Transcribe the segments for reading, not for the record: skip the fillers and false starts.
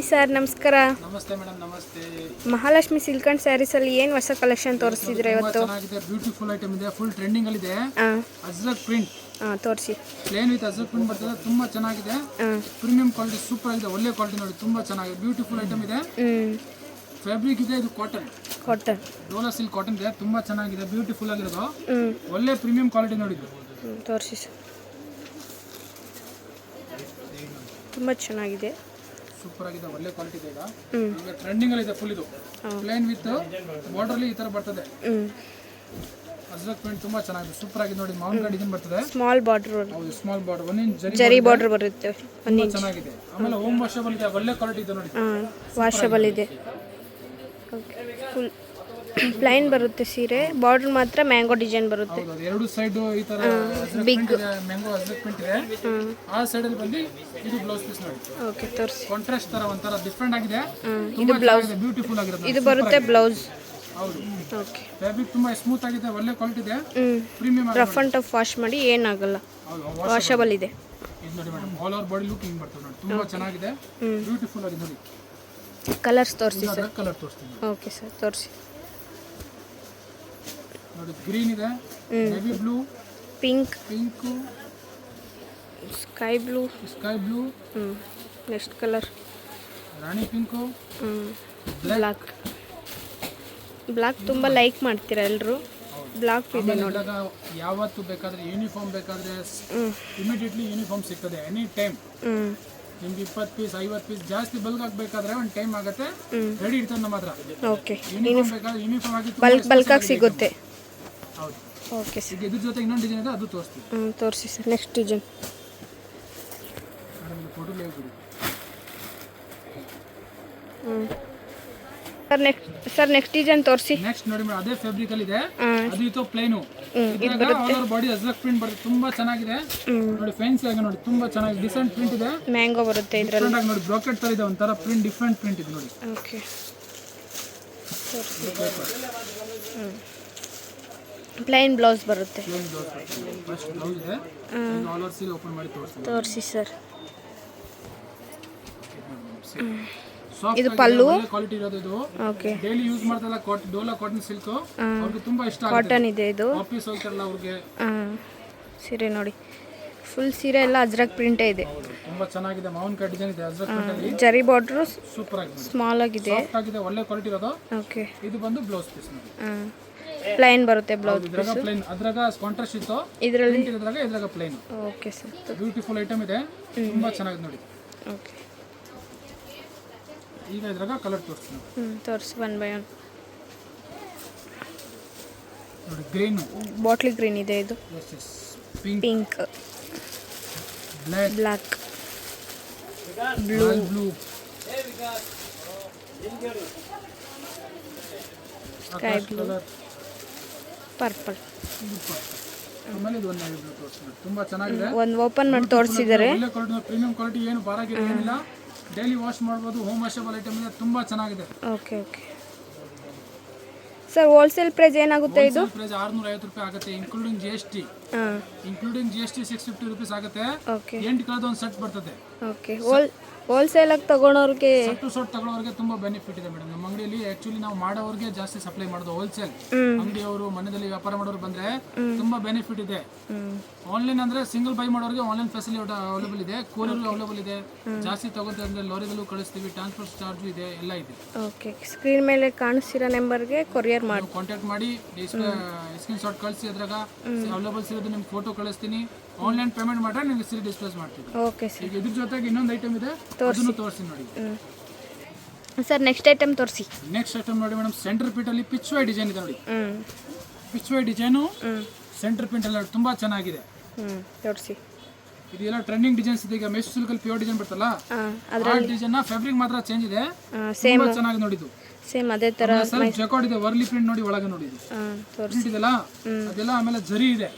Hi sir, ನಮಸ್ಕಾರ. ನಮಸ್ತೆ madam. ನಮಸ್ತೆ. ಮಹಾಲಕ್ಷ್ಮಿ ಸಿಲ್ಕ್ ಅಂಡ್ ಸ್ಯಾರೀಸ್ ಅಲ್ಲಿ ಏನು ಹೊಸ ಕಲೆಕ್ಷನ್ ತೋರಿಸ್ತಿದ್ರೆ ಇವತ್ತು? ಚೆನ್ನಾಗಿದೆ, ಬ್ಯೂಟಿಫುಲ್ ಐಟಮ್ ಇದೆ, ಫುಲ್ ಟ್ರೆಂಡಿಂಗ್ ಅಲ್ಲಿ ಇದೆ. ಅಜ್ರಕ್ ಪ್ರಿಂಟ್ ತೋರಿಸಿ. ಪ್ಲೇನ್ ವಿತ್ ಅಜ್ರಕ್ ಪ್ರಿಂಟ್ ಬರ್ತದೆ, ತುಂಬಾ ಚೆನ್ನಾಗಿದೆ. ಪ್ರೀಮಿಯಂ ಕ್ವಾಲಿಟಿ, ಸೂಪರ್ ಆಗಿದೆ, ಒಳ್ಳೆ ಕ್ವಾಲಿಟಿ ನೋಡಿ, ತುಂಬಾ ಚೆನ್ನಾಗಿದೆ, ಬ್ಯೂಟಿಫುಲ್ ಐಟಮ್ ಇದೆ. ಫ್ಯಾಬ್ರಿಕ್ ಇದೆ, ಇದು ಕಾಟನ್ ಡೋಲಾ ಸಿಲ್ಕ್ ಕಾಟನ್ ಇದೆ, ತುಂಬಾ ಚೆನ್ನಾಗಿದೆ, ಬ್ಯೂಟಿಫುಲ್ ಆಗಿರೋದು, ಒಳ್ಳೆ ಪ್ರೀಮಿಯಂ ಕ್ವಾಲಿಟಿ ನೋಡಿದ್ದು. ತೋರಿಸಿ ಸರ್, ತುಂಬಾ ಚೆನ್ನಾಗಿದೆ, ಸೂಪರ್ ಆಗಿದೆ, ಒಳ್ಳೆ ಕ್ವಾಲಿಟಿ ಇದೆ. ಈಗ ಟ್ರೆಂಡಿಂಗ್ ಅಲ್ಲಿ ಇದೆ ಫುಲ್. ಇದು ಪ್ಲೇನ್ ವಿತ್ ಬಾರ್ಡರ್ ಅಲ್ಲಿ ಈ ತರ ಬರ್ತದೆ. ಅಜ್ರಕ್ ಪ್ರಿಂಟ್ ತುಂಬಾ ಚೆನ್ನಾಗಿದೆ, ಸೂಪರ್ ಆಗಿದೆ ನೋಡಿ. ಮಾವಿನಕಾಯಿ ಡಿಸೈನ್ ಬರ್ತದೆ, ಸ್ಮಾಲ್ ಬಾರ್ಡರ್. ಹೌದು, ಸ್ಮಾಲ್ ಬಾರ್ಡರ್, 1 ಇಂಚ್ ಜರಿ ಬಾರ್ಡರ್ ಬರುತ್ತೆ, ಚೆನ್ನಾಗಿದೆ. ಆಮೇಲೆ ಹೋಮ್ ವಾಷಬಲ್ ಇದೆ, ಒಳ್ಳೆ ಕ್ವಾಲಿಟಿ ಇದೆ ನೋಡಿ. ವಾಷಬಲ್ ಇದೆ. ಫುಲ್ ಪ್ಲೈನ್ ಬರುತ್ತೆ ಸೀರೆ, ಬಾರ್ಡರ್ ಮಾತ್ರ ಮ್ಯಾಂಗೋ ಡಿಸೈನ್ ಬರುತ್ತೆ. ಎರಡು ಸೈಡ್ ಈ ತರ ಬಿಗ್ ಮ್ಯಾಂಗೋ ಅಜ್ರಕ್ ಪ್ರಿಂಟ್ ಇದೆ. ಆ ಸೈಡ್ ಅಲ್ಲಿ ಬಂದು ಇದು ಬ್ಲೌಸ್ ಪೀಸ್ ನೋಡಿ. ಓಕೆ, ತೋರಿಸಿ. ಕಾಂಟ್ರಾಸ್ಟ್ ತರ ಒಂತರ ಡಿಫರೆಂಟ್ ಆಗಿದೆ. ಇದು ಬ್ಲೌಸ್, ಬ್ಯೂಟಿಫುಲ್ ಆಗಿರುತ್ತೆ. ಇದು ಬರುತ್ತೆ ಬ್ಲೌಸ್. ಹೌದು. ಓಕೆ, ಫ್ಯಾಬ್ರಿಕ್ ತುಂಬಾ ಸ್ಮೂತ್ ಆಗಿದೆ, ಒಳ್ಳೆ ಕ್ವಾಲಿಟಿ ಇದೆ, premium. Rough and tough wash ಮಾಡಿ ಏನಾಗಲ್ಲ, ವಾಷಬಲ್ ಇದೆ. ಇದು ನೋಡಿ madam, all over body look ಹಿಂಗ್ ಬರ್ತದೆ ನೋಡಿ, ತುಂಬಾ ಚೆನ್ನಾಗಿದೆ, ಬ್ಯೂಟಿಫುಲ್ ಆಗಿದೆ ನೋಡಿ. ಕಲರ್ಸ್ ತೋರಿಸಿ ಸರ್. ಕಲರ್ ತೋರಿಸ್ತೀನಿ. ಓಕೆ ಸರ್, ತೋರಿಸಿ. ನೋಡಿ, ಗ್ರೀನ್ ಇದೆ, navy blue, pink, sky blue, next colour ರಾಣಿ ಪಿಂಕು, ಬ್ಲಾಕ್ ತುಂಬ ಲೈಕ್ ಮಾಡ್ತೀರಾ ಎಲ್ಲರೂ. ಬ್ಲಾಕ್ ಇದೆ ನೋಡಿ. ಯಾವತ್ತು ಬೇಕಾದ್ರೆ ಯೂನಿಫಾರ್ಮ್ ಬೇಕಾದ್ರೆ ಇಮಿಡಿಯೇಟ್ಲಿ ಯೂನಿಫಾರ್ಮ್ ಸಿಗ್ತದೆ, ಎನಿ ಟೈಮ್. ನಿಮ್ಗೆ 20 ಪೀಸ್ 50 ಪೀಸ್ ಜಾಸ್ತಿ ಬಲ್ಕ್ ಆಗಬೇಕಾದ್ರೆ ಒಂದು ಟೈಮ್ ಆಗುತ್ತೆ, ರೆಡಿ ಇರ್ತದೆ ನಮ್ಮ ಹತ್ರ. ಓಕೆ, ಯೂನಿಫಾರ್ಮ್ ಬೇಕಾದ್ರೆ ಯೂನಿಫಾರ್ಮ್ ಆಗಿ ಬಲ್ಕ್ ಆಗಿ ಸಿಗುತ್ತೆ. ಹೌದು. ಓಕೆ ಸರ್, ಇದ್ರ ಜೊತೆ ಇನ್ನೊಂದು ಡಿಸೈನ್ ಇದೆ, ಅದು ತೋರಿಸ್ತೀವಿ. ತೋರಿಸಿ ಸರ್. ನೆಕ್ಸ್ಟ್ ಡಿಸೈನ್ ಫೋಟೋ ಬಿಡಿ. ಸರ್ ನೆಕ್ಸ್ಟ್ ಡಿಸೈನ್ ತೋರಿಸಿ. ನೆಕ್ಸ್ಟ್ ನೋಡಿ ಮೇಡಮ್, ಅದೇ ಫ್ಯಾಬ್ರಿಕ್ ಅಲ್ಲಿ ಇದೆ, ಅದು ಇತ್ತು plain. All over body ajrak print ಬರುತ್ತೆ, ತುಂಬಾ ಚೆನ್ನಾಗಿದೆ ನೋಡಿ. ಫ್ಯಾನ್ಸಿ ಆಗಿ ನೋಡಿ, ತುಂಬಾ ಚೆನ್ನಾಗಿದೆ, ಡಿಸೆಂಟ್ ಪ್ರಿಂಟ್ ಇದೆ, ಮ್ಯಾಂಗೋ ಬರುತ್ತೆ ಇದರಲ್ಲಿ ನೋಡಿ. ಬ್ರಾಕೆಟ್ ತರ ಇದೆ, ಒಂಥರ ಪ್ರಿಂಟ್, ಡಿಫರೆಂಟ್ ಪ್ರಿಂಟ್ ಇದೆ ನೋಡಿ. ಓಕೆ, ಪ್ಲೈನ್ ಬ್ಲೌಸ್ ಬರುತ್ತೆ. ಫಸ್ಟ್ ಬ್ಲೌಸ್ ಇದೆ, ಆಲ್ ಓವರ್ ಸೀರೆ ಓಪನ್ ಮಾಡಿ ತೋರಿಸಿ ಸರ್. ಇದು ಪಲ್ಲು ಕ್ವಾಲಿಟಿ ಇರೋದು. ಇದು ಓಕೆ, ಡೈಲಿ ಯೂಸ್ ಮಾಡ್ತಾರಲ್ಲ, ಡೋಲಾ ಕಾಟನ್ ಸಿಲ್ಕ್, ಅವ್ರಿಗೆ ತುಂಬಾ ಇಷ್ಟ ಆಗುತ್ತೆ. ಕಾಟನ್ ಇದೆ ಇದು, ಆಫೀಸ್ ಹೋಗ್ತಾರಲ್ಲ ಅವ್ರಿಗೆ. ಸೀರೆ ನೋಡಿ, ಫುಲ್ ಸೀರೆ ಎಲ್ಲ ಅಜ್ರಕ್ ಪ್ರಿಂಟೇ ಇದೆ, ತುಂಬಾ ಚೆನ್ನಾಗಿದೆ. ಮಾವಿನಕಾಯಿ ಡಿಸೈನ್ ಇದೆ ಅಜ್ರಕ್ ಪ್ರಿಂಟ್ ಅಲ್ಲಿ, ಜರಿ ಬಾರ್ಡರ್ ಸೂಪರ್ ಆಗಿದೆ, ಸ್ಮಾಲ್ ಆಗಿದೆ, ಸಾಫ್ಟ್ ಆಗಿದೆ, ಒಳ್ಳೆ ಕ್ವಾಲಿಟಿ ಇರೋದು. ಓಕೆ, ಇದು ಬಂದು ಬ್ಲೌಸ್ ಪೀಸ್ ನೋಡಿ. ಪ್ಲೈನ್ ಬರುತ್ತೆ ಬ್ಲೌಸ್ ಇದ್ರಾಗ ಪ್ಲೇನ್, ಅದ್ರಾಗ ಕಾಂಟ್ರಾಸ್ಟ್ ಇತ್ತು, ಇದರಲ್ಲಿ ಇದ್ರಾಗ plain. Okay sir, beautiful item ಇದೆ, ತುಂಬಾ ಚೆನ್ನಾಗಿದೆ ನೋಡಿ. ಓಕೆ, ಈಗ ಇದ್ರಾಗ ಕಲರ್ ತೋರಿಸ್ತೀನಿ. ತೋರಿಸಿ, 1 by 1. ನೋಡಿ, ಗ್ರೀನ್, ಬಾಟ್ಲಿ ಗ್ರೀನ್ ಇದೆ, ಇದು pink, black, blue, sky blue, purple. ಆಮೇಲೆ ಇದು ಒಂದು ಬ್ಲೂ ತೋರಿಸ್ತೀನಿ, ತುಂಬಾ ಚೆನ್ನಾಗಿದೆ. ಒಂದು ಓಪನ್ ಮಾಡಿ ತೋರಿಸಿದ್ದಾರೆ. ಒಳ್ಳೆ ಕ್ವಾಲಿಟಿ, ಪ್ರೀಮಿಯಂ ಕ್ವಾಲಿಟಿ, ಏನು ಬಾರಾಗಿದೆ ಏನಿಲ್ಲ, ಡೈಲಿ ವಾಶ್ ಮಾಡ್ಬೋದು, ಹೋಮ್ ವಾಷಬಲ್ ಐಟಮ್ ಇದೆ, ತುಂಬಾ ಚೆನ್ನಾಗಿದೆ. Okay okay sir, wholesale price ಏನಾಗುತ್ತೆ ಇದು? ಪ್ರೈಸ್ 650 ರೂಪಾಯಿ ಆಗುತ್ತೆ, including GST. Including GST 650 rupees ಆಗುತ್ತೆ. ಓಕೆ, 8 ಕಲರ್ದು ಒಂದು ಸೆಟ್ ಬರ್ತದೆ. ಓಕೆ, ಹೋಲ್ಸೇಲ್ ಆಗಿ ತಗೊಳೋರಿಗೆ, ಸೆಟ್ ತಗೊಳ್ಳೋರಿಗೆ ತುಂಬಾ ಬೆನಿಫಿಟ್ ಇದೆ ಮೇಡಮ್. ನಮ್ಮ ಅಂಗಡಿಯಲ್ಲಿ ಆಕ್ಚುಲಿ ನಾವು ಮಾಡೋರಿಗೆ ಜಾಸ್ತಿ ಸಪ್ಲೈ ಮಾಡೋದು, ಹೋಲ್ಸೇಲ್. ಅಂಗಡಿಯವರು ಮನೆಯಲ್ಲಿ ವ್ಯಾಪಾರ ಮಾಡೋರು ಬಂದ್ರೆ ತುಂಬಾ ಬೆನಿಫಿಟ್ ಇದೆ. ಆನ್ಲೈನ್ ಅಂದ್ರೆ ಸಿಂಗಲ್ ಬೈ ಮಾಡೋರಿಗೆ ಆನ್ಲೈನ್ ಫೆಸಿಲಿಟಿ ಅವೈಲೇಬಲ್ ಇದೆ, ಕೊರಿಯರ್ ಅವೈಲೇಬಲ್ ಇದೆ. ಜಾಸ್ತಿ ತಗೋತೀವಿ ಅಂದ್ರೆ ಲಾರಿಗಳು ಕಳಿಸ್ತೀವಿ, ಟ್ರಾನ್ಸ್ಪೋರ್ಟ್ ಚಾರ್ಜ್ ಇದೆ, ಎಲ್ಲ ಇದೆ. ಓಕೆ, ಸ್ಕ್ರೀನ್ ಮೇಲೆ ಕಾಣಿಸ್ತಿರೋ ನಂಬರ್ಗೆ ಕೊರಿಯರ್ ಮಾಡಿ ಕಾಂಟ್ಯಾಕ್ಟ್ ಮಾಡಿ, ಸ್ಕ್ರೀನ್ ಶಾಟ್ ಕಳಿಸಿ, ಅದ್ರಾಗ ಅವೈಲೇಬಲ್ ಸಿಗೋದು ನಿಮ್ಗೆ ಫೋಟೋ ಕಳಿಸ್ತೀನಿ. ಆನ್ಲೈನ್ ಪೇಮೆಂಟ್ ಮಾಡಿದ್ರೆ ನಿಮಗೆ ಸೀರೆ ಡಿಸ್ಪ್ಲೇಸ್ ಮಾಡ್ತೀವಿ. ಓಕೆ ಸರ್, ಈಗ ಇದ್ರ ಜೊತೆಗೆ ಇನ್ನೊಂದು ಐಟಮ್ ಇದೆ, ಅದನ್ನು ತೋರಿಸಿ ನೋಡಿ. ಸರ್ ನೆಕ್ಸ್ಟ್ ಐಟಮ್ ತೋರಿಸಿ. ನೆಕ್ಸ್ಟ್ ಐಟಮ್ ನೋಡಿ ಮೇಡಮ್, ಸೆಂಟರ್ ಪೀಟ್ ಅಲ್ಲಿ ಪಿಚ್ ವೈ ಡಿಸೈನ್ ಇದೆ ನೋಡಿ. Pichwai design, centre print ಎಲ್ಲ ತುಂಬಾ ಚೆನ್ನಾಗಿದೆ. ತೋರಿಸಿ. ಇದೆಲ್ಲ ಟ್ರೆಂಡಿಂಗ್ ಡಿಸೈನ್ಸ್ ಇದೆ. ಈಗ ಮೆಶ್ ಸಿಲ್ಕ್ ಅಲ್ಲಿ ಪ್ಯೂರ್ ಡಿಸೈನ್ ಬರ್ತಲ್ಲ, ಆ ಡಿಸೈನ್ ಫ್ಯಾಬ್ರಿಕ್ ಮಾತ್ರ ಚೇಂಜ್ ಇದೆ, ತುಂಬಾ ಚೆನ್ನಾಗಿ ನೋಡಿದ್ದು. ಸೇಮ್ ಅದೇ ತರ ಜಕಾರ್ಡ್ ಇದೆ, ವರ್ಲಿ ಪ್ರಿಂಟ್ ನೋಡಿ, ಒಳಗೆ ನೋಡಿ ಪ್ರಿಂಟ್ ಇದೆಲ್ಲ, ಅದೆಲ್ಲ. ಆಮೇಲೆ ಜರಿ ಇದೆ,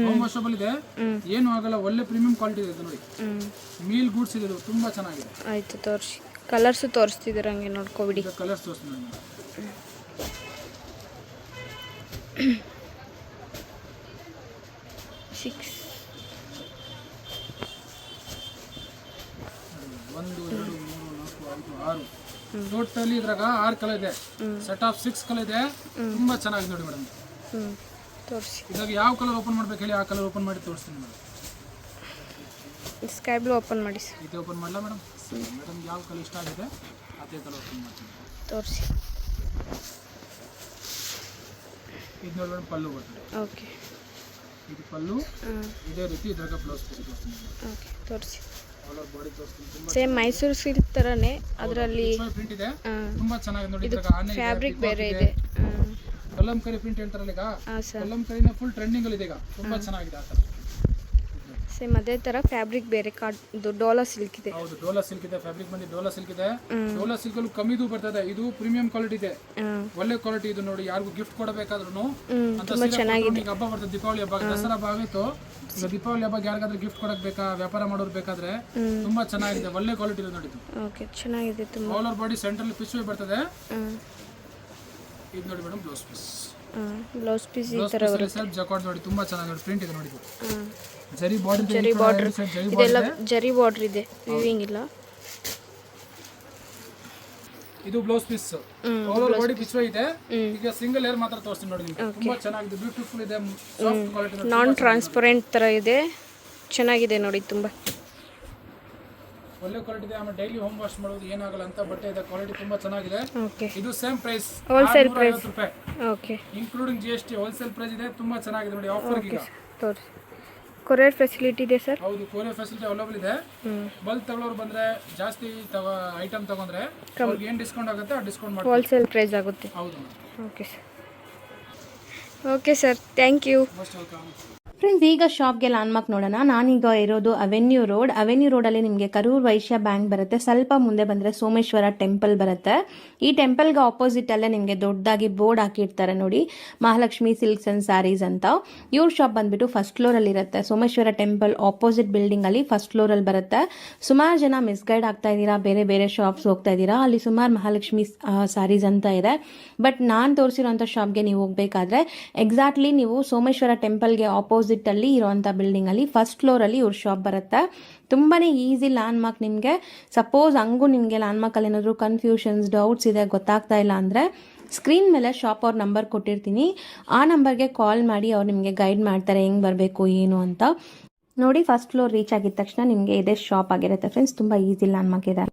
ಹೋಮ್ ವಾಷಬಲ್ ಇದೆ, ಏನು ಆಗಲ್ಲ, ಒಳ್ಳೆ ಪ್ರೀಮಿಯಂ ಕ್ವಾಲಿಟಿ ಇದೆ ನೋಡಿ. ಮೀಲ್ ಗೂಡ್ಸ್ ಇದೆ, ತುಂಬಾ ಚೆನ್ನಾಗಿದೆ. ಆಯ್ತು, ತೋರಿಸಿ. ಕಲರ್ಸ್ ತೋರಿಸ್ತಿದ್ದೀರ, ಹಂಗೆ ನೋಡ್ಕೊಬಿಡಿ. ಕಲರ್ಸ್ ತೋರಿಸ್ತೀನಿ. 6 1 2 3 4 6 ಟೋಟಲಿ ಇದ್ರಾಗ 6 ಕಲರ್ ಇದೆ. ಸೆಟ್ ಆಫ್ 6 ಕಲರ್ ಇದೆ. ತುಂಬಾ ಚೆನ್ನಾಗಿದೆ ನೋಡಿ ಮೇಡಮ್. ತೋರಿಸಿ. ಇದಾಗ ಯಾವ ಕಲರ್ ಓಪನ್ ಮಾಡ್ಬೇಕು ಹೇಳಿ, ಆ ಕಲರ್ ಓಪನ್ ಮಾಡಿ ತೋರಿಸ್ತೀನಿ ಮೇಡಮ್. ಸ್ಕೈ ಬ್ಲೂ ಓಪನ್ ಮಾಡಿ ಸರ್. ಇದು ಓಪನ್ ಮಾಡಲ್ಲ ಮೇಡಮ್. ಮೇಡಮ್ ಯಾವ ಕಲರ್ ಇಷ್ಟ ಆಗಿದೆ ಅದೇ ಕಲರ್ ಓಪನ್ ಮಾಡ್ತೀನಿ. ತೋರಿಸಿ. ಇದು ನೋಡಿ ಮೇಡಮ್, ಪಲ್ಲು ಬರ್ತದೆ. ಓಕೆ. ಇದು ಪಲ್ಲು. ಇದೇ ರೀತಿ ಇದ್ರಾಗ ಬ್ಲೌಸ್ ಪೀಸ್ ತೋರಿಸ್ತೀನಿ. ಓಕೆ, ತೋರಿಸಿ. ಆಲ್ ಓವರ್ ಬಾಡಿ ತೋರಿಸ್ತೀನಿ. ತುಂಬಾ ಸೇಮ್ ಮೈಸೂರು ಸಿಲ್ಕ್ ಥರನೇ ಅದರಲ್ಲಿ ಪ್ರಿಂಟ್ ಇದೆ. ತುಂಬಾ ಚೆನ್ನಾಗಿದೆ ನೋಡಿ. ಇದ್ರಾಗ ಆನೆ ಇದೆ, ಫ್ಯಾಬ್ರಿಕ್ ಬೇರೆ ಇದೆ. ಕಲಂಕರಿ ಪ್ರಿಂಟ್ ಹೇಳ್ತಾರಲ್ಲ ಈಗ, ಹಾಂ ಸರ್. ಕಲಂಕರಿನ ಫುಲ್ ಟ್ರೆಂಡಿಂಗ್ ಅಲ್ಲಿ ಇದೆ ಈಗ. ತುಂಬಾ ಚೆನ್ನಾಗಿದೆ ಆ ಥರ. ಸೇಮ್ ಅದೇ ಥರ ಫ್ಯಾಬ್ರಿಕ್ ಬೇರೆ ಇದು ಡೋಲಾ ಸಿಲ್ಕ್ ಇದೆ. ಹೌದು, ಡೋಲಾ ಸಿಲ್ಕ್ ಇದೆ. ಫ್ಯಾಬ್ರಿಕ್ ಬಂದು ಡೋಲಾ ಸಿಲ್ಕ್ ಇದೆ. ಡೋಲಾ ಸಿಲ್ಕ್ ಅಲ್ಲಿ ಕಮ್ಮಿದು ಬರ್ತದೆ. ಇದು ಪ್ರೀಮಿಯಂ ಕ್ವಾಲಿಟಿ ಇದೆ, ಒಳ್ಳೆ ಕ್ವಾಲಿಟಿ. ಇದು ನೋಡಿ, ಯಾರಿಗೂ ಗಿಫ್ಟ್ ಕೊಡಬೇಕಾದ್ರೂ ಅಂತ ಚೆನ್ನಾಗಿದೆ. ಹಬ್ಬ ಬರ್ತದೆ, ದೀಪಾವಳಿ ಹಬ್ಬ, ದಸರಾ ಹಬ್ಬ ಆಗಿತ್ತು. ಈಗ ದೀಪಾವಳಿ ಹಬ್ಬಕ್ಕೆ ಯಾರಿಗಾದ್ರೂ ಗಿಫ್ಟ್ ಕೊಡಕ್ ಬೇಕಾ, ವ್ಯಾಪಾರ ಮಾಡೋರು ಬೇಕಾದ್ರೆ ತುಂಬಾ ಚೆನ್ನಾಗಿದೆ, ಒಳ್ಳೆ ಕ್ವಾಲಿಟಿ ಇದೆ ನೋಡಿ. ಓಕೆ, ಚೆನ್ನಾಗಿದೆ ತುಂಬಾ. ಆಲ್ ಓವರ್ ಬಾಡಿ ಸೆಂಟ್ರಲ್ ಪಿಚ್ ಬರ್ತದೆ. ಇದು ನೋಡಿ madam, blouse piece. Blouse piece ಈ ತರ ಬರುತ್ತೆ. ಸೆಲ್ಫ್ ಜಕಾರ್ಡ್ ನೋಡಿ, ತುಂಬಾ ಚೆನ್ನಾಗಿದೆ. ಪ್ರಿಂಟ್ ಇದೆ ನೋಡಿ. ಜರಿ ಬಾರ್ಡರ್, ಇದೆಲ್ಲ ಜರಿ ಬಾರ್ಡರ್ ಇದೆ, ವಿವಿಂಗ್ ಇಲ್ಲ. ಇದು blouse piece. All over body ಪಿಚ್ ಇದೆ. ಈಗ ಸಿಂಗಲ್ ಏರ್ ಮಾತ್ರ ತೋರಿಸ್ತೀನಿ ನೋಡಿ ನಿಮಗೆ. ತುಂಬಾ ಚೆನ್ನಾಗಿದೆ, ಬ್ಯೂಟಿಫುಲ್ ಇದೆ, ಸಾಫ್ಟ್ ಕ್ವಾಲಿಟಿ, ನಾನ್ ಟ್ರಾನ್ಸ್ಪರೆಂಟ್ ತರ ಇದೆ. ಚೆನ್ನಾಗಿದೆ ನೋಡಿ, ತುಂಬಾ ಒಳ್ಳೆ ಕ್ವಾಲಿಟಿ ಇದೆ. ಆಮೇಲೆ ಡೈಲಿ ಹೋಮ್ ವಾಶ್ ಮಾಡೋದು ಏನಾಗಲ್ಲ ಅಂತ ಬಟ್ಟೆ ಇದೆ. ಕ್ವಾಲಿಟಿ ತುಂಬಾ ಚೆನ್ನಾಗಿದೆ. ಓಕೆ. ಇದು same price, wholesale price. ₹650. Okay, including GST wholesale price ಇದೆ. ತುಂಬಾ ಚೆನ್ನಾಗಿದೆ ನೋಡಿ. ಆಫರ್ ಈಗ ತೋರಿಸಿ. ಕೊರಿಯರ್ ಫೆಸಿಲಿಟಿ ಇದೆ ಸರ್? ಹೌದು, ಕೊರಿಯರ್ ಫೆಸಿಲಿಟಿ ಅವೈಲೇಬಲ್ ಇದೆ. ಬಲ್ಕ್ ತಗೊಳ್ಳೋರು ಬಂದ್ರೆ, ಜಾಸ್ತಿ ಐಟಮ್ ತಗೊಂಡ್ರೆ ಅವ್ರಿಗೆ ಏನು ಡಿಸ್ಕೌಂಟ್ ಆಗುತ್ತೆ ಆ ಡಿಸ್ಕೌಂಟ್ ಮಾಡಿ ಹೋಲ್ಸೇಲ್ ಪ್ರೈಸ್ ಆಗುತ್ತೆ. ಹೌದು. Okay sir. Okay sir, thank you. Most welcome. Friends, ಈಗ ಶಾಪ್ಗೆ ಲ್ಯಾಂಡ್ಮಾರ್ಕ್ ನೋಡೋಣ. ನಾನೀಗ ಇರೋದು ಅವೆನ್ಯೂ ರೋಡಲ್ಲಿ ನಿಮಗೆ ಕರೂರ್ ವೈಶ್ಯ ಬ್ಯಾಂಕ್ ಬರುತ್ತೆ. ಸ್ವಲ್ಪ ಮುಂದೆ ಬಂದರೆ ಸೋಮೇಶ್ವರ ಟೆಂಪಲ್ ಬರುತ್ತೆ. ಈ ಟೆಂಪಲ್ಗೆ ಆಪೋಸಿಟಲ್ಲೇ ನಿಮಗೆ ದೊಡ್ಡದಾಗಿ ಬೋರ್ಡ್ ಹಾಕಿರ್ತಾರೆ ನೋಡಿ, ಮಹಾಲಕ್ಷ್ಮಿ ಸಿಲ್ಕ್ಸ್ ಆ್ಯಂಡ್ ಸ್ಯಾರೀಸ್ ಅಂತ. ಇವ್ರ ಶಾಪ್ ಬಂದುಬಿಟ್ಟು ಫಸ್ಟ್ ಫ್ಲೋರಲ್ಲಿ ಇರುತ್ತೆ. ಸೋಮೇಶ್ವರ ಟೆಂಪಲ್ ಆಪೋಸಿಟ್ ಬಿಲ್ಡಿಂಗಲ್ಲಿ ಫಸ್ಟ್ ಫ್ಲೋರಲ್ಲಿ ಬರುತ್ತೆ. ಸುಮಾರು ಜನ ಮಿಸ್ಗೈಡ್ ಆಗ್ತಾ ಇದ್ದೀರಾ, ಬೇರೆ ಬೇರೆ ಶಾಪ್ಸ್ ಹೋಗ್ತಾ ಇದ್ದೀರಾ. ಅಲ್ಲಿ ಸುಮಾರು ಮಹಾಲಕ್ಷ್ಮಿ ಸ್ಯಾರೀಸ್ ಅಂತ ಇದೆ. ಬಟ್ ನಾನು ತೋರಿಸಿರೋಂಥ ಶಾಪ್ಗೆ ನೀವು ಹೋಗಬೇಕಾದ್ರೆ ಎಕ್ಸಾಕ್ಟ್ಲಿ ನೀವು ಸೋಮೇಶ್ವರ ಟೆಂಪಲ್ಗೆ ಆಪೋಸಿಟಲ್ಲಿ ಇರೋವಂಥ ಬಿಲ್ಡಿಂಗಲ್ಲಿ ಫಸ್ಟ್ ಫ್ಲೋರಲ್ಲಿ ಇವ್ರ ಶಾಪ್ ಬರುತ್ತೆ. ತುಂಬಾ ಈಸಿ ಲ್ಯಾಂಡ್ಮಾರ್ಕ್. ನಿಮಗೆ ಸಪೋಸ್ ಹಂಗೂ ನಿಮಗೆ ಲ್ಯಾಂಡ್ಮಾರ್ಕಲ್ಲಿ ಏನಾದರೂ ಕನ್ಫ್ಯೂಷನ್ಸ್, ಡೌಟ್ಸ್ ಇದೆ, ಗೊತ್ತಾಗ್ತಾ ಇಲ್ಲ ಅಂದರೆ ಸ್ಕ್ರೀನ್ ಮೇಲೆ ಶಾಪ್ ಅವ್ರ ನಂಬರ್ ಕೊಟ್ಟಿರ್ತೀನಿ. ಆ ನಂಬರ್ಗೆ ಕಾಲ್ ಮಾಡಿ ಅವ್ರು ನಿಮಗೆ ಗೈಡ್ ಮಾಡ್ತಾರೆ ಹೆಂಗೆ ಬರಬೇಕು ಏನು ಅಂತ. ನೋಡಿ, ಫಸ್ಟ್ ಫ್ಲೋರ್ ರೀಚ್ ಆಗಿದ ತಕ್ಷಣ ನಿಮಗೆ ಇದೇ ಶಾಪ್ ಆಗಿರುತ್ತೆ ಫ್ರೆಂಡ್ಸ್. ತುಂಬ ಈಸಿ ಲ್ಯಾಂಡ್ಮಾರ್ಕ್ ಇದೆ.